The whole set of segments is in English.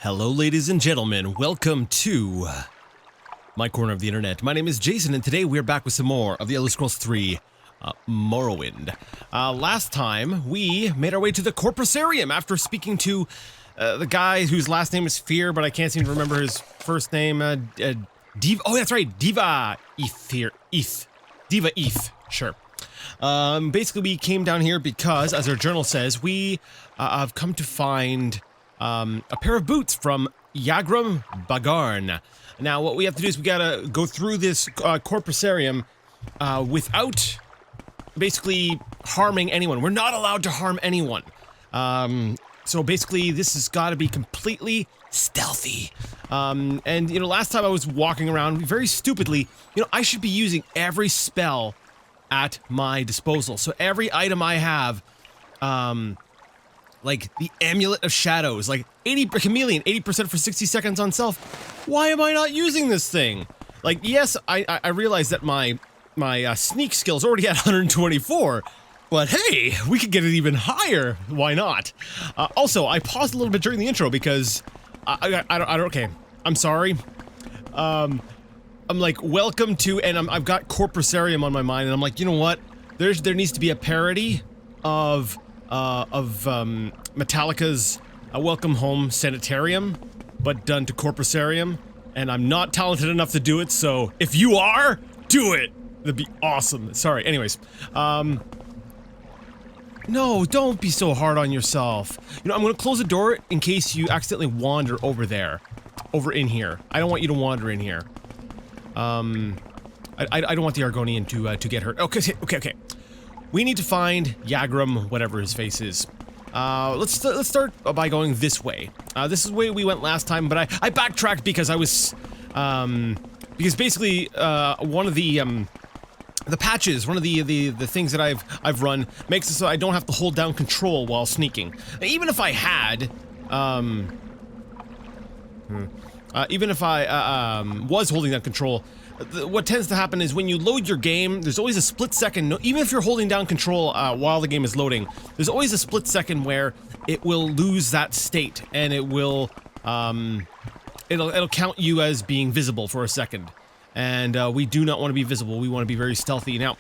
Hello, ladies and gentlemen. Welcome to my corner of the internet. My name is Jason, and today we're back with some more of the Elder Scrolls 3 Morrowind. Last time, we made our way to the Corprusarium after speaking to the guy whose last name is Fear, but I can't seem to remember his first name. Diva. Oh, that's right, Diva Eth. Diva Eth. Sure. Basically, we came down here because, as our journal says, we have come to find a pair of boots from Yagram Bagarn. Now, what we have to do is we gotta go through this Corprusarium without basically harming anyone. We're not allowed to harm anyone. So basically, this has got to be completely stealthy. And, you know, last time I was walking around very stupidly, you know, I should be using every spell at my disposal. So every item I have, like the Amulet of Shadows, like Chameleon, 80% for 60 seconds on self. Why am I not using this thing? Like, yes, I realize that my sneak skill's already at 124, but hey, we could get it even higher. Why not? Also, I paused a little bit during the intro because I don't, okay, I'm sorry. I'm like, welcome to, and I've got Corprusarium on my mind, and I'm like, you know what? There needs to be a parody of Metallica's Welcome Home Sanitarium, but done to Corprusarium, and I'm not talented enough to do it, so if you are, do it! That'd be awesome. Sorry, anyways. No, don't be so hard on yourself. You know, I'm gonna close the door in case you accidentally wander over there. Over in here. I don't want you to wander in here. I don't want the Argonian to get hurt. Okay. We need to find Yagram, whatever his face is. Let's start by going this way. This is the way we went last time, but I backtracked because I was, because basically, one of the patches, one of the things that I've run makes it so I don't have to hold down control while sneaking. Even if I had, even if I was holding down control, what tends to happen is when you load your game, there's always a split second, even if you're holding down control while the game is loading, there's always a split second where it will lose that state, and it will, it'll count you as being visible for a second. And we do not want to be visible, we want to be very stealthy. Now,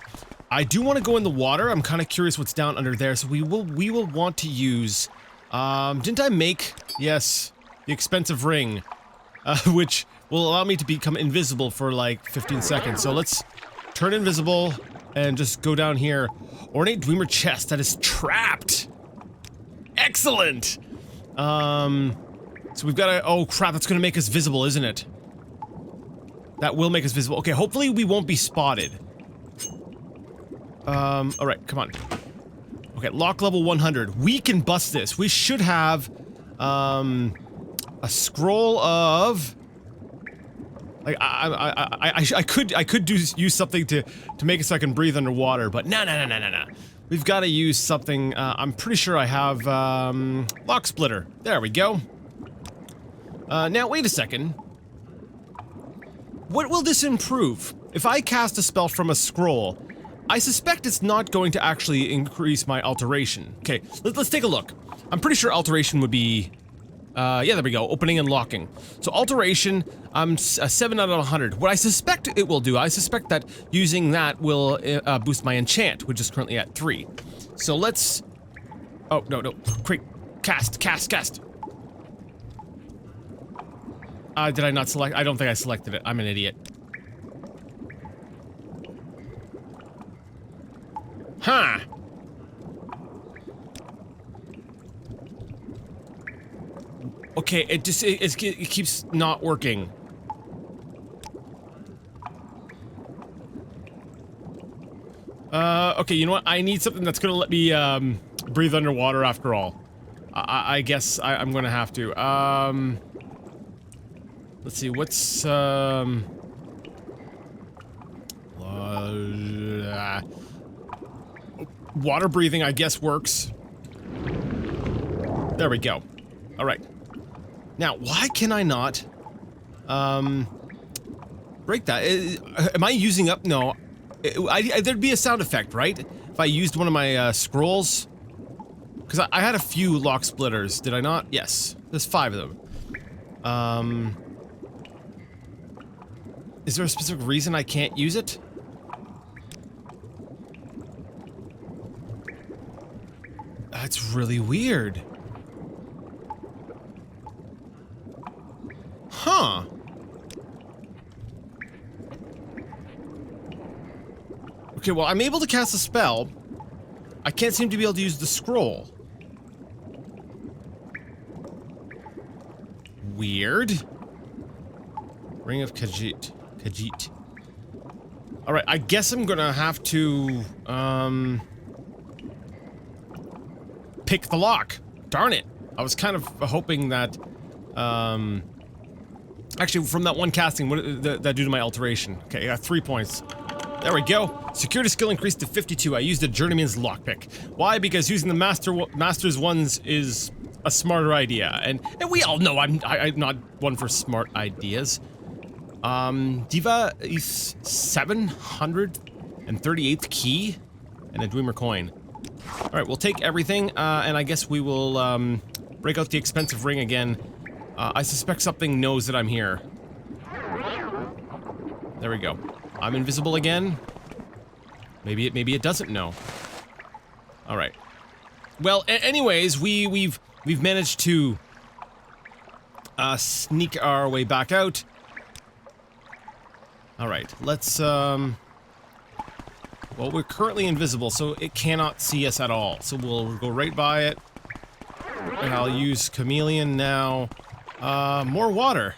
I do want to go in the water. I'm kind of curious what's down under there, so we will want to use, didn't I make, yes, the expensive ring, which will allow me to become invisible for like 15 seconds. So let's turn invisible and just go down here. Ornate Dreamer chest that is trapped. Excellent. So we've got to, oh crap, that's gonna make us visible, isn't it? That will make us visible. Okay, hopefully we won't be spotted. Alright, come on. Okay, lock level 100. We can bust this. We should have, a scroll of... Like, I could use something to make it so I can breathe underwater, but no. We've got to use something, I'm pretty sure I have, lock splitter. There we go. Now, wait a second. What will this improve? If I cast a spell from a scroll, I suspect it's not going to actually increase my alteration. Okay, let's take a look. I'm pretty sure alteration would be... yeah, there we go. Opening and locking. So alteration, I'm a 7 out of 100. What I suspect it will do, I suspect that using that will boost my enchant, which is currently at 3. So let's... Oh, no. Quick. Cast. Did I not select? I don't think I selected it. I'm an idiot. Huh. Okay, it keeps not working. Okay, you know what? I need something that's gonna let me, breathe underwater after all. I guess I'm gonna have to. Let's see, what's, water breathing, I guess, works. There we go. Alright. Now, why can I not, break that? Am I using up? No. There'd be a sound effect, right? If I used one of my, scrolls? Because I had a few lock splitters, did I not? Yes. There's 5 of them. Is there a specific reason I can't use it? That's really weird. Huh. Okay, well, I'm able to cast a spell. I can't seem to be able to use the scroll. Weird. Ring of Khajiit. Khajiit. Alright, I guess I'm gonna have to, pick the lock. Darn it. I was kind of hoping that, actually, from that one casting, what did that do to my alteration? Okay, I got 3 points. There we go. Security skill increased to 52. I used a journeyman's lockpick. Why? Because using the master's ones is a smarter idea, and we all know I'm not one for smart ideas. Diva is 738th key and a Dwemer coin. All right, we'll take everything, and I guess we will break out the expensive ring again. I suspect something knows that I'm here. There we go. I'm invisible again. Maybe it doesn't know. All right. Well, anyways, we've managed to sneak our way back out. All right. Let's well, we're currently invisible, so it cannot see us at all. So we'll go right by it. And I'll use Chameleon now. More water.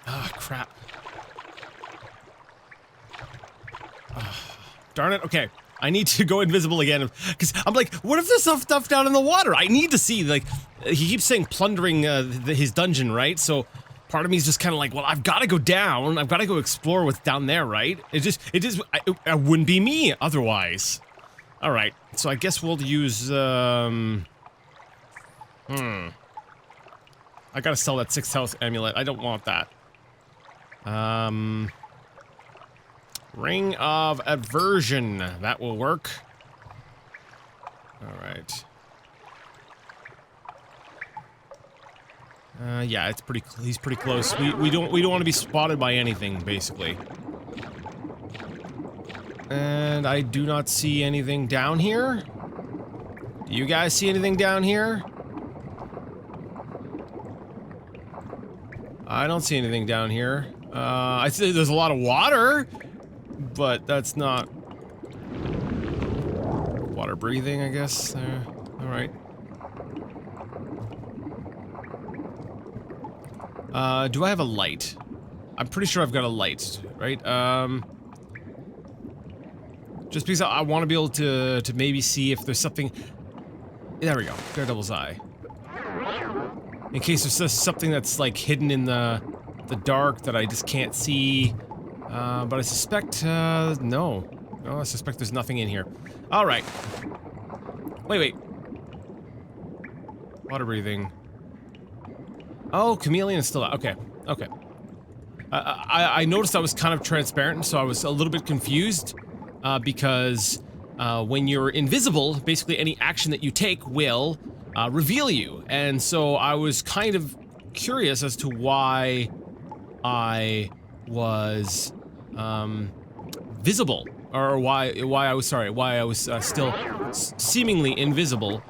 Ah, crap. Darn it. Okay. I need to go invisible again. Because I'm like, what if there's stuff down in the water? I need to see, like, he keeps saying plundering his dungeon, right? So part of me is just kind of like, well, I've got to go down. I've got to go explore what's down there, right? It wouldn't be me otherwise. All right. So I guess we'll use, I gotta sell that 6th house amulet. I don't want that. Ring of Aversion. That will work. Alright. Yeah, it's he's pretty close. We don't want to be spotted by anything, basically. And I do not see anything down here. Do you guys see anything down here? I don't see anything down here. I see there's a lot of water, but that's not water breathing, I guess. All right. Do I have a light? I'm pretty sure I've got a light, right? Just because I want to be able to maybe see if there's something. There we go. Daredevil's eye. In case there's just something that's like hidden in the dark that I just can't see. But I suspect, no. No, I suspect there's nothing in here. Alright. Wait. Water breathing. Oh, Chameleon is still out. Okay. Okay. I noticed I was kind of transparent, so I was a little bit confused. Because when you're invisible, basically any action that you take will reveal you. And so I was kind of curious as to why I was visible, or why I was still seemingly invisible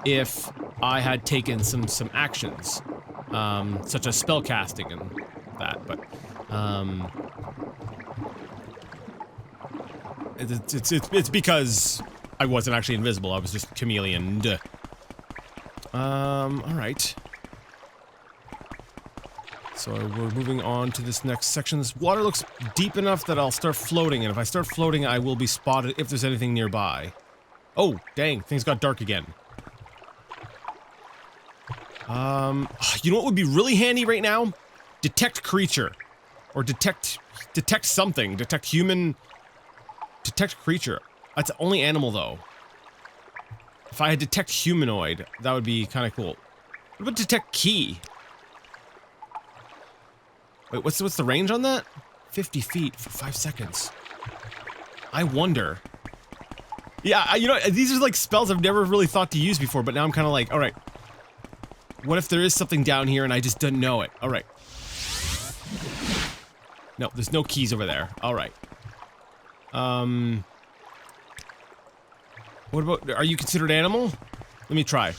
if I had taken some actions, such as spell casting and that. But it's because I wasn't actually invisible. I was just chameleoned. All right. So we're moving on to this next section. This water looks deep enough that I'll start floating, and if I start floating, I will be spotted if there's anything nearby. Oh, dang, things got dark again. You know what would be really handy right now? Detect creature. Or detect something. Detect human. Detect creature. That's the only animal, though. If I had detect humanoid, that would be kind of cool. What about detect key? Wait, what's the range on that? 50 feet for 5 seconds. I wonder. Yeah, you know, these are like spells I've never really thought to use before, but now I'm kind of like, all right. What if there is something down here and I just didn't know it? Alright. No, there's no keys over there. Alright. What about... Are you considered animal? Let me try.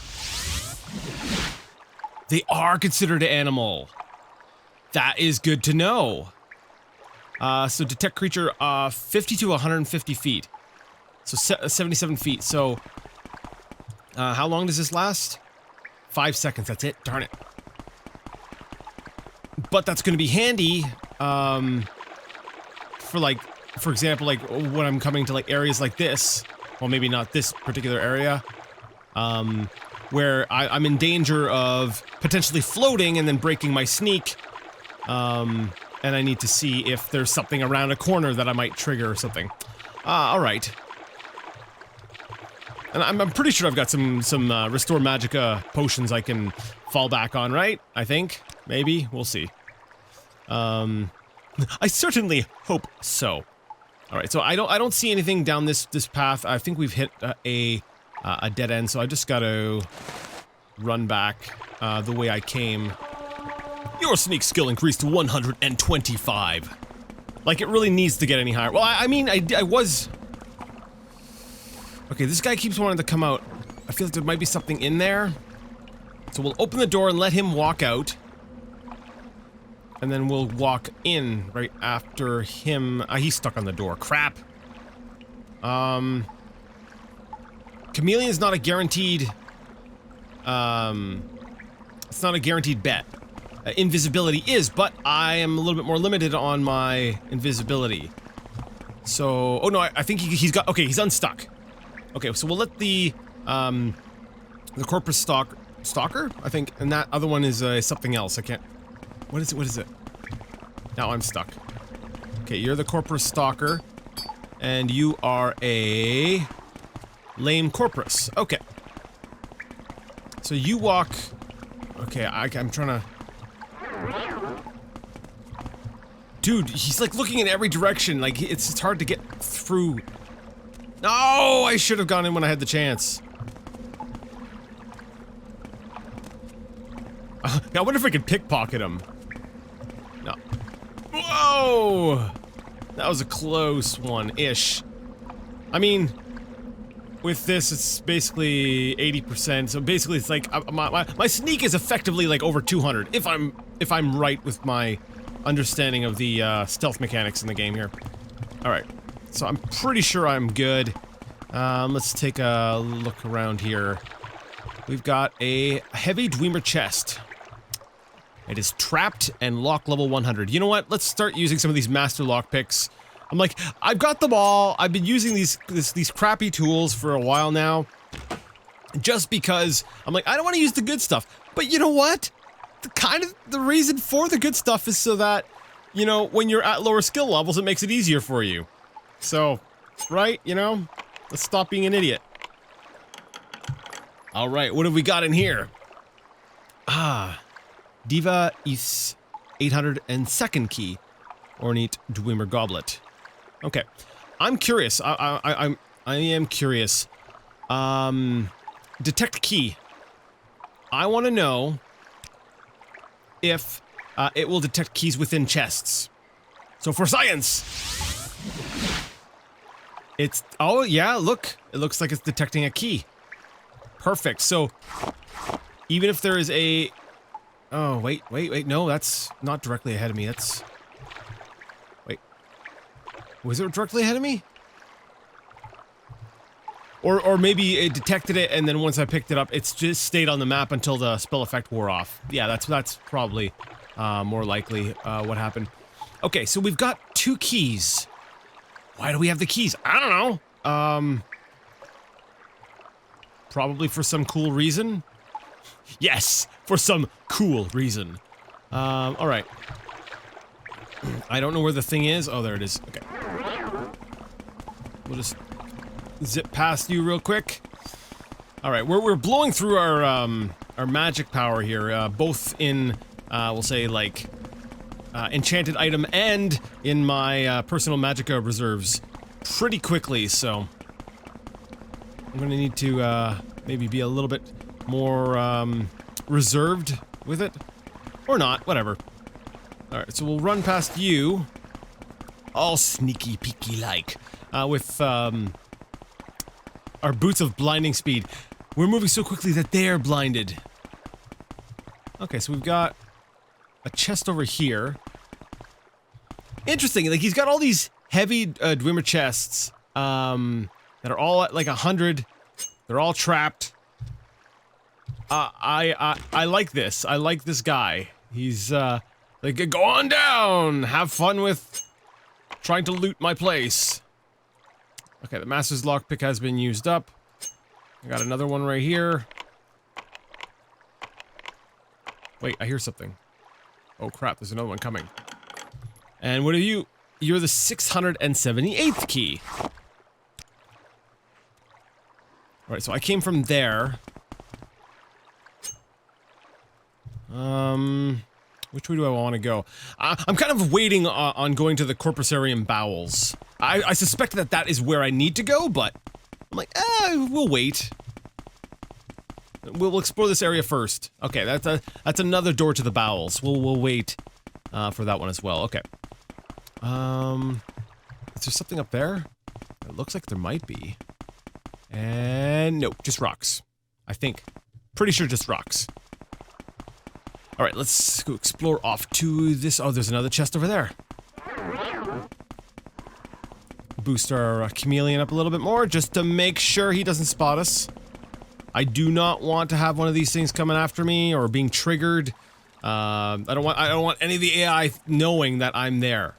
They are considered animal. That is good to know. So detect creature 50 to 150 feet. So 77 feet. So how long does this last? 5 seconds. That's it. Darn it. But that's going to be handy for like, for example, like when I'm coming to like areas like this. Well, maybe not this particular area. Where I'm in danger of potentially floating and then breaking my sneak. And I need to see if there's something around a corner that I might trigger or something. Alright. And I'm pretty sure I've got some Restore Magicka potions I can fall back on, right? I think. Maybe. We'll see. I certainly hope so. Alright, so I don't see anything down this path. I think we've hit a dead end, so I just gotta run back the way I came. Your sneak skill increased to 125. Like, it really needs to get any higher. Well, I mean, I was... Okay, this guy keeps wanting to come out. I feel like there might be something in there. So we'll open the door and let him walk out. And then we'll walk in right after him. He's stuck on the door. Crap. Chameleon's not a guaranteed... it's not a guaranteed bet. Invisibility is, but I am a little bit more limited on my invisibility. So... Oh no, I think he's got... Okay, he's unstuck. Okay, so we'll let the corpus stalker, I think, and that other one is something else. I can't... What is it? What is it? Now I'm stuck. Okay, you're the corpus stalker, and you are a lame corpus. Okay. So you walk... Okay, I'm trying to... Dude, he's like looking in every direction. Like, it's hard to get through. No, I should have gone in when I had the chance. I wonder if I could pickpocket him. No. Whoa! That was a close one-ish. I mean, with this, it's basically 80%. So basically, it's like my sneak is effectively like over 200. If I'm right with my understanding of the stealth mechanics in the game here. All right, so I'm pretty sure I'm good. Let's take a look around here. We've got a heavy Dwemer chest. It is trapped and lock level 100. You know what? Let's start using some of these master lockpicks. I'm like, I've got them all. I've been using these crappy tools for a while now. Just because I'm like, I don't want to use the good stuff. But you know what? The reason for the good stuff is so that, you know, when you're at lower skill levels, it makes it easier for you. So, right? You know? Let's stop being an idiot. Alright, what have we got in here? Diva is 802nd key. Ornate Dwemer goblet. Okay. I'm curious. I am curious. Detect key. I want to know if it will detect keys within chests. So for science! It's... Oh, yeah, look. It looks like it's detecting a key. Perfect. So, even if there is a... Oh, wait. No, that's not directly ahead of me. That's... Wait. Was it directly ahead of me? Or maybe it detected it, and then once I picked it up, it's just stayed on the map until the spell effect wore off. Yeah, that's probably more likely what happened. Okay, so we've got 2 keys. Why do we have the keys? I don't know. Probably for some cool reason. Yes, for some cool reason. Alright. I don't know where the thing is. Oh, there it is. Okay. We'll just zip past you real quick. Alright, we're blowing through our magic power here, both in, we'll say, like, enchanted item and in my personal magicka reserves pretty quickly, so I'm gonna need to maybe be a little bit more reserved with it. Or not, whatever. Alright, so we'll run past you. All sneaky peeky like. With, our boots of blinding speed. We're moving so quickly that they're blinded. Okay, so we've got a chest over here. Interesting, like he's got all these heavy Dwemer chests that are all at like 100. They're all trapped. I like this. I like this guy. He's like, go on down. Have fun with trying to loot my place. Okay, the master's lockpick has been used up. I got another one right here. Wait, I hear something. Oh crap, there's another one coming. And what are you? You're the 678th key. Alright, so I came from there. Which way do I want to go? I'm kind of waiting on going to the Corprusarium bowels. I suspect that that is where I need to go, but I'm like, we'll wait. We'll explore this area first. Okay, that's another door to the bowels. We'll wait for that one as well. Okay. Is there something up there? It looks like there might be. And no, just rocks. I think. Pretty sure just rocks. Alright, let's go explore off to this. Oh, there's another chest over there. Boost our chameleon up a little bit more just to make sure he doesn't spot us. I do not want to have one of these things coming after me or being triggered. I don't want any of the AI knowing that I'm there.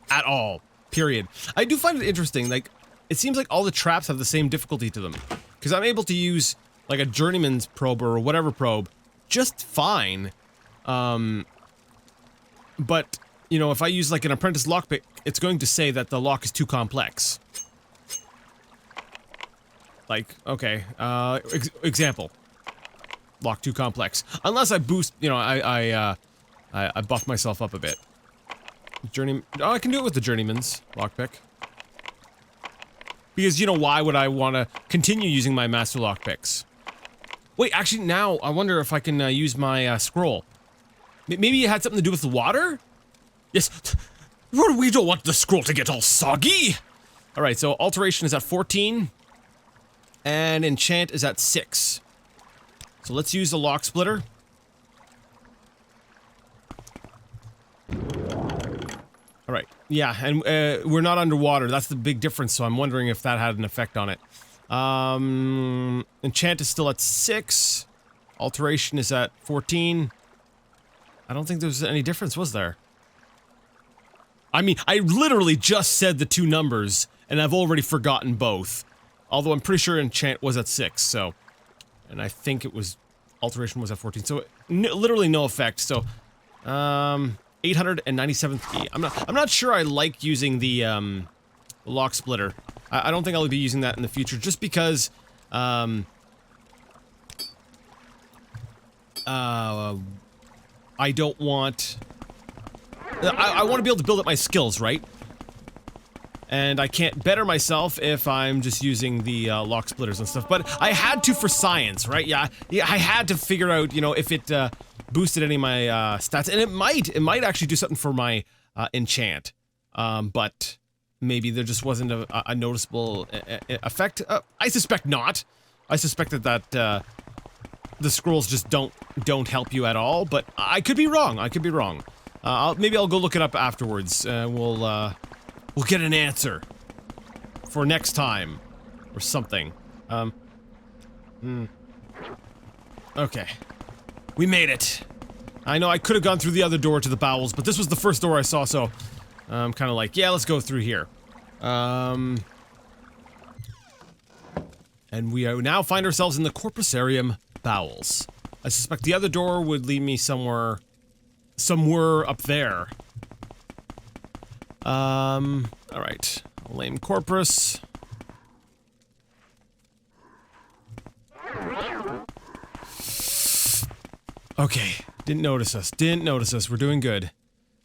At all. Period. I do find it interesting, like, it seems like all the traps have the same difficulty to them. Because I'm able to use, like, a journeyman's probe or whatever probe just fine. But, you know, if I use, like, an apprentice lockpick, it's going to say that the lock is too complex. Like, okay, example. Lock too complex. Unless I boost, you know, I buff myself up a bit. Oh, I can do it with the journeyman's lockpick. Because, you know, why would I want to continue using my master lockpicks? Wait, actually, now, I wonder if I can use my scroll. Maybe it had something to do with the water? Yes. We don't want the scroll to get all soggy! Alright, so alteration is at 14. And enchant is at 6. So let's use the lock splitter. Alright, yeah, and we're not underwater. That's the big difference, so I'm wondering if that had an effect on it. Enchant is still at 6. Alteration is at 14. I don't think there's any difference, was there? I mean, I literally just said the two numbers, and I've already forgotten both. Although I'm pretty sure enchant was at 6, so... And I think it was... Alteration was at 14, so... literally no effect, so... 897th key. I'm not sure I like using the, lock splitter. I don't think I'll be using that in the future, just because, I don't want... I want to be able to build up my skills, right? And I can't better myself if I'm just using the, lock splitters and stuff, but I had to for science, right? Yeah, I had to figure out, you know, if it, boosted any of my, stats, and it might actually do something for my, enchant. But maybe there just wasn't a noticeable effect. I suspect not. I suspect that, the scrolls just don't help you at all, but I could be wrong. I could be wrong. Maybe I'll go look it up afterwards, we'll get an answer for next time, or something. Okay. We made it. I know I could have gone through the other door to the bowels, but this was the first door I saw, so I'm kind of like, yeah, let's go through here. And we now find ourselves in the Corprusarium bowels. I suspect the other door would lead me somewhere up there. Alright. Lame Corpus. Okay. Didn't notice us. Didn't notice us. We're doing good.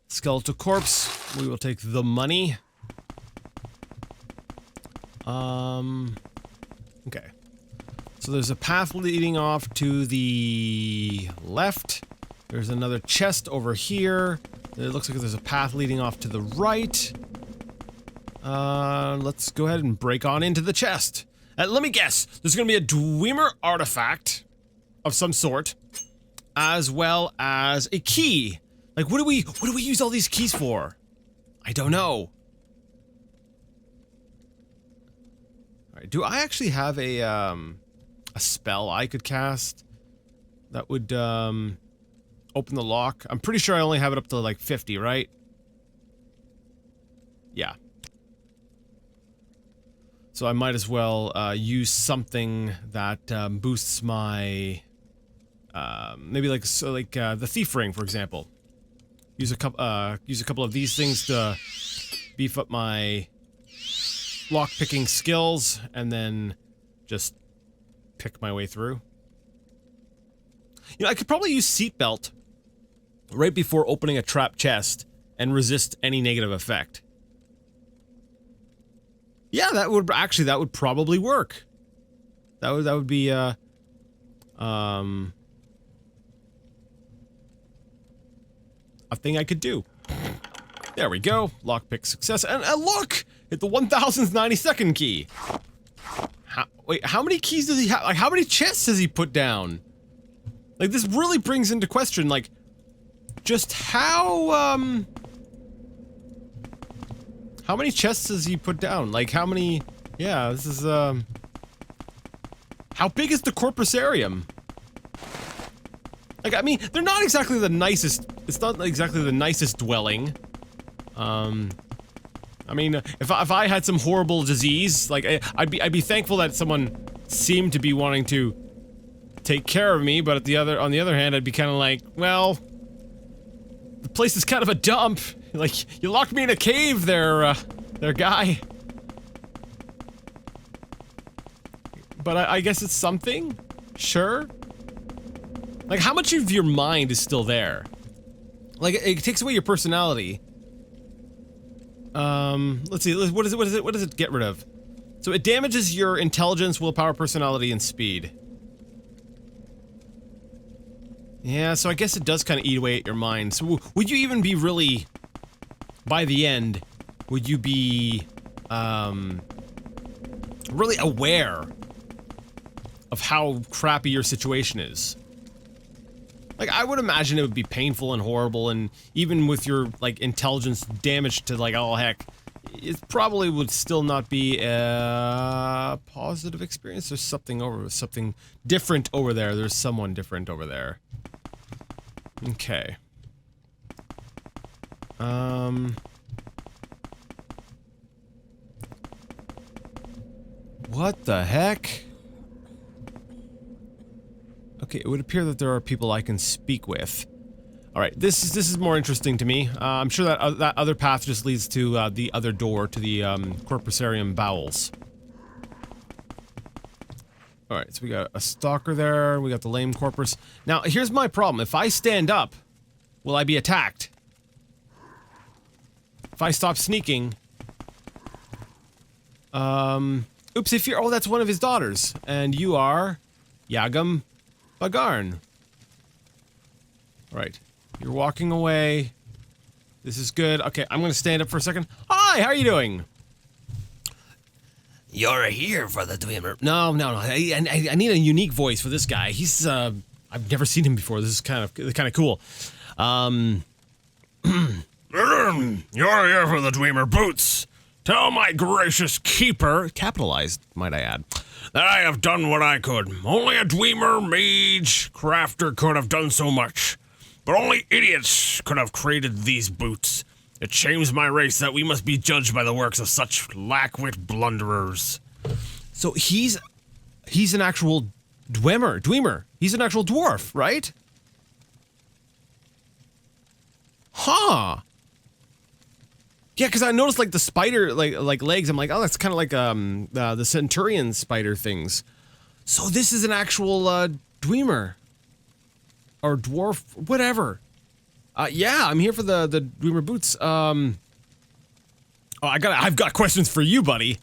Skeletal corpse. We will take the money. Okay. So there's a path leading off to the left. There's another chest over here. It looks like there's a path leading off to the right. Let's go ahead and break on into the chest. Let me guess. There's gonna be a Dwemer artifact of some sort, as well as a key. Like, what do we use all these keys for? I don't know. Alright, do I actually have a spell I could cast that would, open the lock? I'm pretty sure I only have it up to, like, 50, right? Yeah. So I might as well, use something that, boosts my, maybe like, the thief ring, for example. Use a couple of these things to beef up my lock-picking skills, and then just pick my way through. You know, I could probably use seatbelt right before opening a trap chest and resist any negative effect. Yeah, that would probably work. That would be a thing I could do. There we go. Lockpick success. And look! Hit the 1092nd key. Wait, how many keys does he have? Like, how many chests has he put down? Like, this really brings into question, like, just how many chests does he put down? Like, how many... Yeah, this is, how big is the Corprusarium? Like, I mean, they're not exactly the nicest... It's not exactly the nicest dwelling. I mean, if I had some horrible disease, like, I'd be thankful that someone seemed to be wanting to take care of me, but on the other hand, I'd be kind of like, well... The place is kind of a dump. Like, you locked me in a cave there, guy. But I guess it's something? Sure? Like, how much of your mind is still there? Like, it takes away your personality. Let's see, what does it get rid of? So it damages your intelligence, willpower, personality, and speed. Yeah, so I guess it does kind of eat away at your mind. So would you even be really, by the end, would you be, really aware of how crappy your situation is? Like, I would imagine it would be painful and horrible, and even with your, like, intelligence damaged to, like, all heck, it probably would still not be a positive experience. There's something different over there. There's someone different over there. Okay. What the heck? Okay, it would appear that there are people I can speak with. Alright, this is more interesting to me. I'm sure that that other path just leads to the other door, to the Corprusarium bowels. Alright, so we got a stalker there, we got the lame corpus. Now, here's my problem. If I stand up, will I be attacked? If I stop sneaking... Oops, if you're... Oh, that's one of his daughters. And you are... Yagam Bagarn. Alright. You're walking away. This is good. Okay, I'm gonna stand up for a second. Hi, how are you doing? You're here for the Dwemer. No. I need a unique voice for this guy. He's, I've never seen him before. This is kind of cool. You're here for the Dwemer boots. Tell my gracious keeper, capitalized, might I add, that I have done what I could. Only a Dwemer, mage, crafter could have done so much. But only idiots could have created these boots. It shames my race that we must be judged by the works of such lackwit blunderers. So he's an actual Dwemer. He's an actual dwarf, right? Huh. Yeah, because I noticed, like, the spider, like legs. I'm like, oh, that's kind of like, the centurion spider things. So this is an actual, Dwemer. Or dwarf, whatever. Yeah, I'm here for the Dwemer boots. Oh, I've got questions for you, buddy.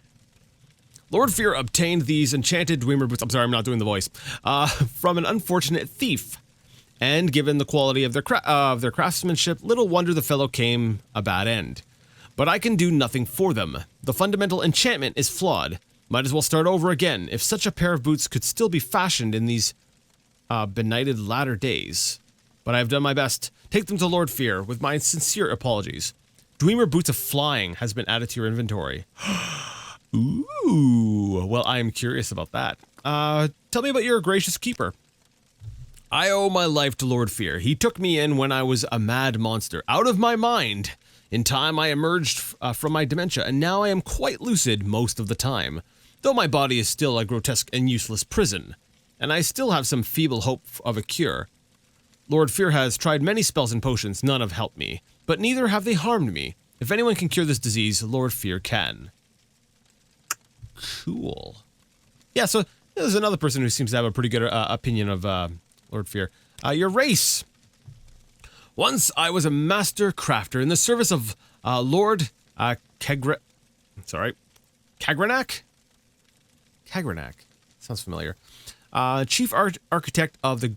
Lord Fear obtained these enchanted Dwemer boots. I'm sorry, I'm not doing the voice. From an unfortunate thief. And given the quality of their craftsmanship, little wonder the fellow came a bad end. But I can do nothing for them. The fundamental enchantment is flawed. Might as well start over again, if such a pair of boots could still be fashioned in these benighted latter days. But I have done my best. Take them to Lord Fear, with my sincere apologies. Dwemer Boots of Flying has been added to your inventory. Ooh, well, I am curious about that. Tell me about your gracious keeper. I owe my life to Lord Fear. He took me in when I was a mad monster, out of my mind. In time, I emerged from my dementia, and now I am quite lucid most of the time, though my body is still a grotesque and useless prison, and I still have some feeble hope of a cure. Lord Fear has tried many spells and potions, none have helped me, but neither have they harmed me. If anyone can cure this disease, Lord Fear can. Cool. Yeah, so there's another person who seems to have a pretty good opinion of Lord Fear. Your race. Once I was a master crafter in the service of Lord Kagranak? Kagranak. Sounds familiar. Chief architect of the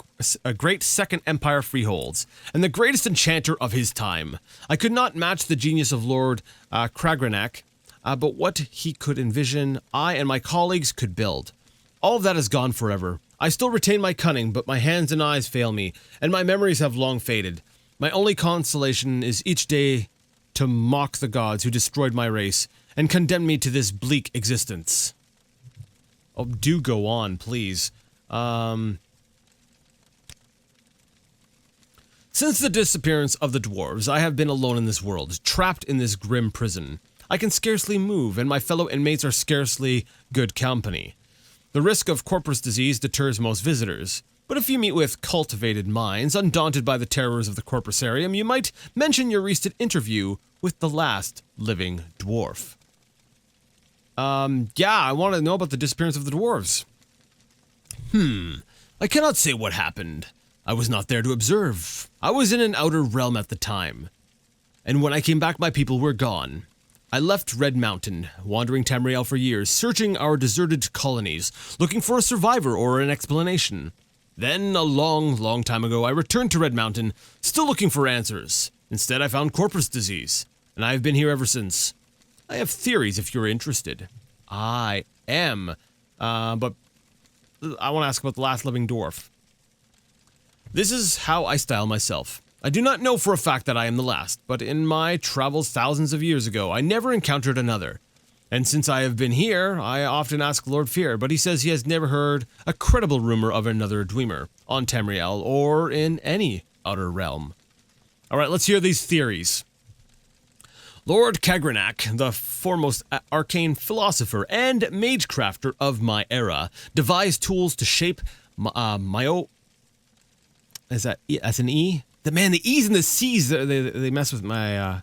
great Second Empire freeholds, and the greatest enchanter of his time. I could not match the genius of Lord Kagranak, but what he could envision, I and my colleagues could build. All of that is gone forever. I still retain my cunning, but my hands and eyes fail me, and my memories have long faded. My only consolation is each day to mock the gods who destroyed my race and condemned me to this bleak existence. Oh, do go on, please. Since the disappearance of the dwarves, I have been alone in this world, trapped in this grim prison. I can scarcely move, and my fellow inmates are scarcely good company. The risk of corpus disease deters most visitors, but if you meet with cultivated minds, undaunted by the terrors of the Corprusarium, you might mention your recent interview with the last living dwarf. Yeah, I want to know about the disappearance of the dwarves. I cannot say what happened. I was not there to observe. I was in an outer realm at the time. And when I came back, my people were gone. I left Red Mountain, wandering Tamriel for years, searching our deserted colonies, looking for a survivor or an explanation. Then, a long time ago, I returned to Red Mountain, still looking for answers. Instead, I found corpus disease, and I have been here ever since. I have theories if you're interested. I am. But I want to ask about the last living dwarf. This is how I style myself. I do not know for a fact that I am the last, but in my travels thousands of years ago, I never encountered another. And since I have been here, I often ask Lord Fear, but he says he has never heard a credible rumor of another Dwemer on Tamriel or in any outer realm. Alright, let's hear these theories. Lord Kagranak, the foremost arcane philosopher and magecrafter of my era, devised tools to shape Is that that's an E? The E's and the C's, they mess with my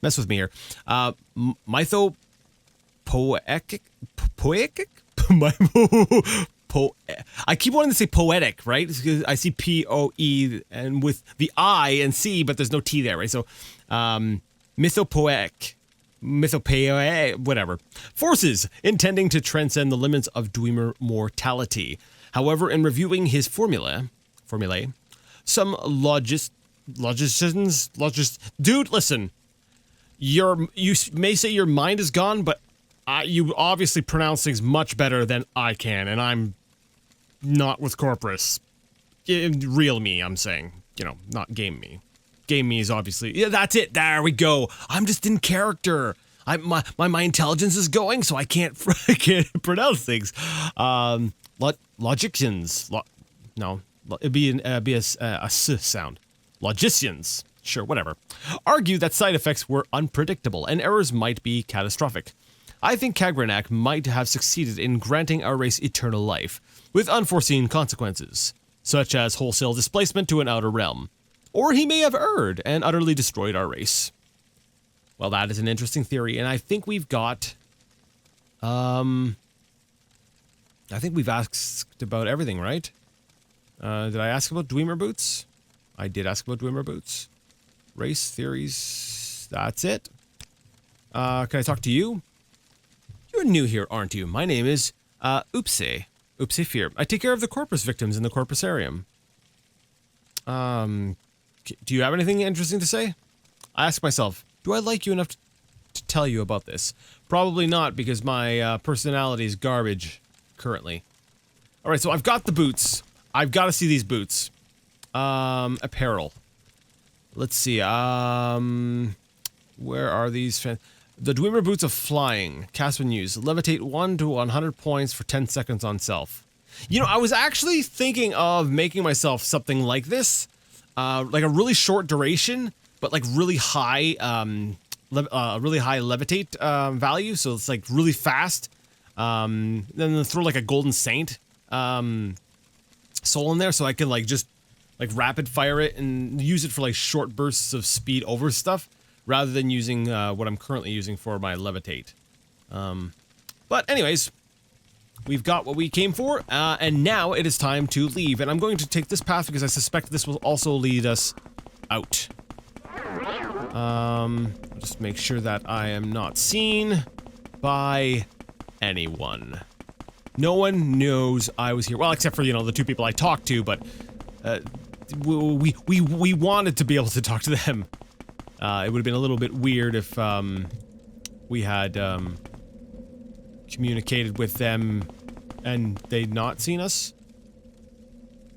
me here. Mythopoeic. I keep wanting to say poetic, right? I see P-O-E and with the I and C, but there's no T there, right? So, mythopoeic, whatever. Forces intending to transcend the limits of Dwemer mortality. However, in reviewing his formulae, some logicians, dude, listen, you may say your mind is gone, but you obviously pronounce things much better than I can, and I'm not with Corpus. Real me, I'm saying, not game me. Game me is obviously, yeah, that's it, there we go. I'm just in character. My intelligence is going, so I can't pronounce things. Logicians, no. It'd be a S sound. Logicians, sure, whatever, argue that side effects were unpredictable and errors might be catastrophic. I think Kagranak might have succeeded in granting our race eternal life, with unforeseen consequences, such as wholesale displacement to an outer realm. Or he may have erred and utterly destroyed our race. Well, that is an interesting theory, and I think we've got... I think we've asked about everything, right? Did I ask about Dwemer boots? I did ask about Dwemer boots. Race theories. That's it. Can I talk to you? You're new here, aren't you? My name is, Oopsie. Oopsie Fear. I take care of the corpus victims in the Corprusarium. Do you have anything interesting to say? I ask myself, do I like you enough to tell you about this? Probably not, because my, personality is garbage, currently. Alright, so I've got the boots. I've got to see these boots. Apparel. Let's see, where are these? The Dwemer Boots of Flying. Cast when used. Levitate 1 to 100 points for 10 seconds on self. You know, I was actually thinking of making myself something like this. Like a really short duration, but like really high, really high levitate, value. So it's like really fast. Then throw like a Golden Saint, soul in there so I can like just like rapid fire it and use it for like short bursts of speed over stuff. Rather than using what I'm currently using for my levitate. But anyways, we've got what we came for, and now it is time to leave. And I'm going to take this path because I suspect this will also lead us out. Just make sure that I am not seen by anyone. No one knows I was here. Well, except for, you know, the two people I talked to, but we wanted to be able to talk to them. It would have been a little bit weird if, we had, communicated with them and they'd not seen us.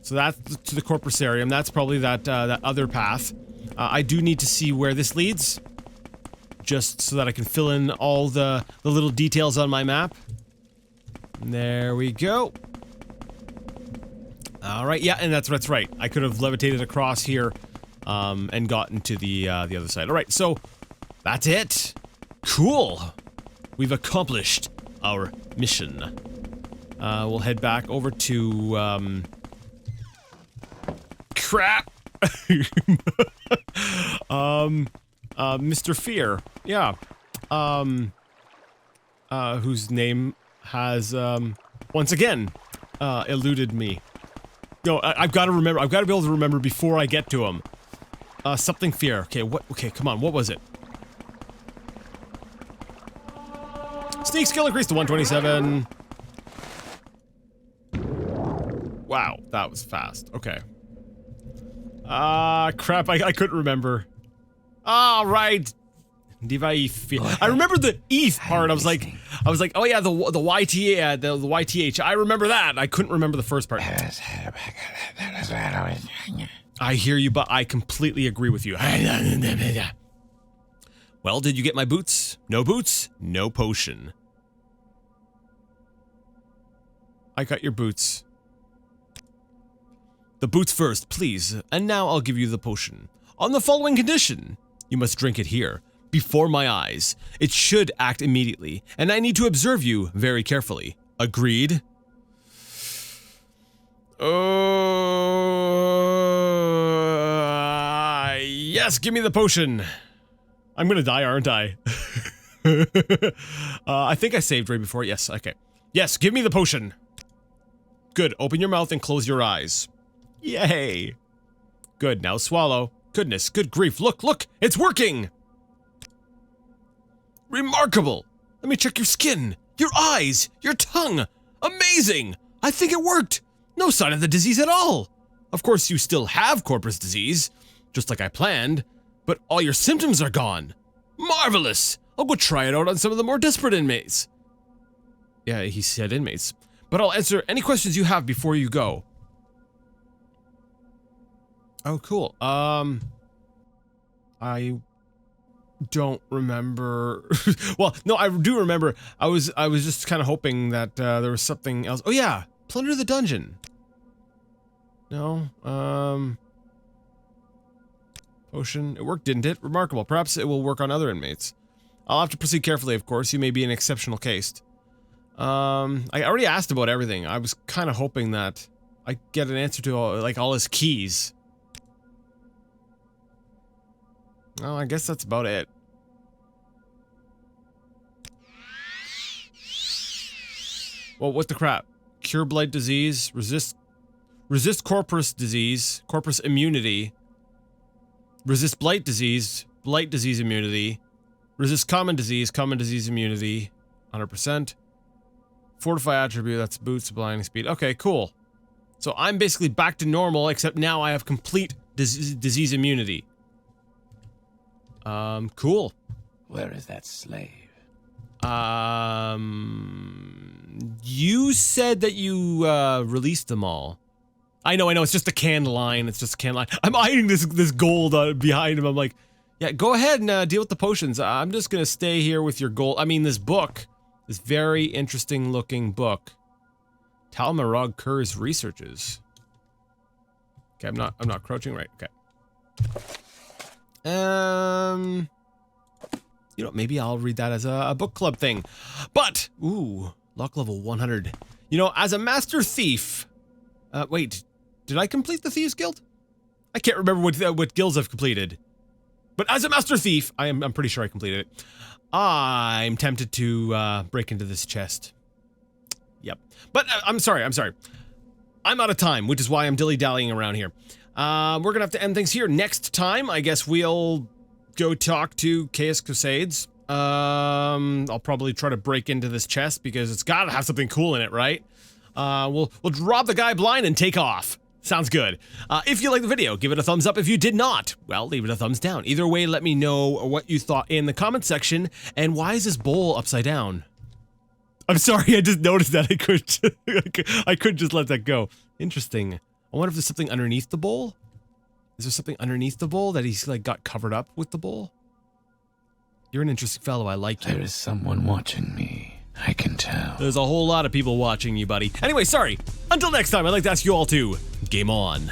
So that's to the Corprusarium. That's probably that, that other path. I do need to see where this leads. Just so that I can fill in all the little details on my map. There we go. Alright, yeah, and that's right. I could have levitated across here. And gotten to the other side. Alright, so that's it. Cool. We've accomplished our mission. We'll head back over to, crap! Mr. Fear. Yeah. Whose name has, once again, eluded me. No, I've got to remember, I've got to be able to remember before I get to him. Something Fear. Okay, okay, come on, what was it? Sneak skill increased to 127. Wow, that was fast. Okay. Crap, I couldn't remember. Right. Divaif. I remember the ETH part. I was like, oh yeah, the YTA, the YTH. I remember that. I couldn't remember the first part. I hear you, but I completely agree with you. Well, did you get my boots? No boots, no potion. I got your boots. The boots first, please, and now I'll give you the potion. On the following condition, you must drink it here, before my eyes. It should act immediately, and I need to observe you very carefully. Agreed? Yes, give me the potion. I'm gonna die, aren't I? I think I saved right before. Yes, okay. Yes, give me the potion. Good, open your mouth and close your eyes. Yay. Good, now swallow. Goodness, good grief, look, it's working! Remarkable! Let me check your skin, your eyes, your tongue. Amazing! I think it worked! No sign of the disease at all! Of course, you still have corpus disease, just like I planned, but all your symptoms are gone. Marvelous! I'll go try it out on some of the more desperate inmates. Yeah, he said inmates. But I'll answer any questions you have before you go. Oh, cool. I don't remember. Well, no, I do remember. I was just kind of hoping that there was something else. Oh yeah, plunder the dungeon. No, potion. It worked, didn't it? Remarkable. Perhaps it will work on other inmates. I'll have to proceed carefully, of course. You may be an exceptional case. I already asked about everything. I was kind of hoping that I get an answer to all his keys. Oh, I guess that's about it. Well, what the crap? Cure blight disease, resist corpus disease, corpus immunity, resist blight disease immunity, resist common disease immunity, 100%. Fortify attribute, that's boots, blinding speed. Okay, cool. So I'm basically back to normal, except now I have complete disease immunity. Cool. Where is that slave? You said that you, released them all. I know, it's just a canned line, it's just a canned line. I'm eyeing this gold behind him, I'm like, yeah, go ahead and, deal with the potions. I'm just gonna stay here with your gold. I mean, this book, this very interesting looking book. Talmarog Kerr's researches. Okay, I'm not crouching, right, okay. You know, maybe I'll read that as a book club thing. But, ooh, luck level 100. You know, as a master thief, wait, did I complete the Thieves Guild? I can't remember what guilds I've completed. But as a master thief, I'm pretty sure I completed it. I'm tempted to break into this chest. Yep. But I'm sorry. I'm out of time, which is why I'm dilly-dallying around here. We're gonna have to end things here. Next time, I guess we'll go talk to Chaos Crusades. I'll probably try to break into this chest because it's gotta have something cool in it, right? We'll rob the guy blind and take off. Sounds good. If you liked the video, give it a thumbs up. If you did not, well, leave it a thumbs down. Either way, let me know what you thought in the comment section. And why is this bowl upside down? I'm sorry, I just noticed that. I could just let that go. Interesting. I wonder if there's something underneath the bowl? Is there something underneath the bowl that he's like got covered up with the bowl? You're an interesting fellow, I like you. There is someone watching me. I can tell. There's a whole lot of people watching you, buddy. Anyway, sorry. Until next time, I'd like to ask you all to game on.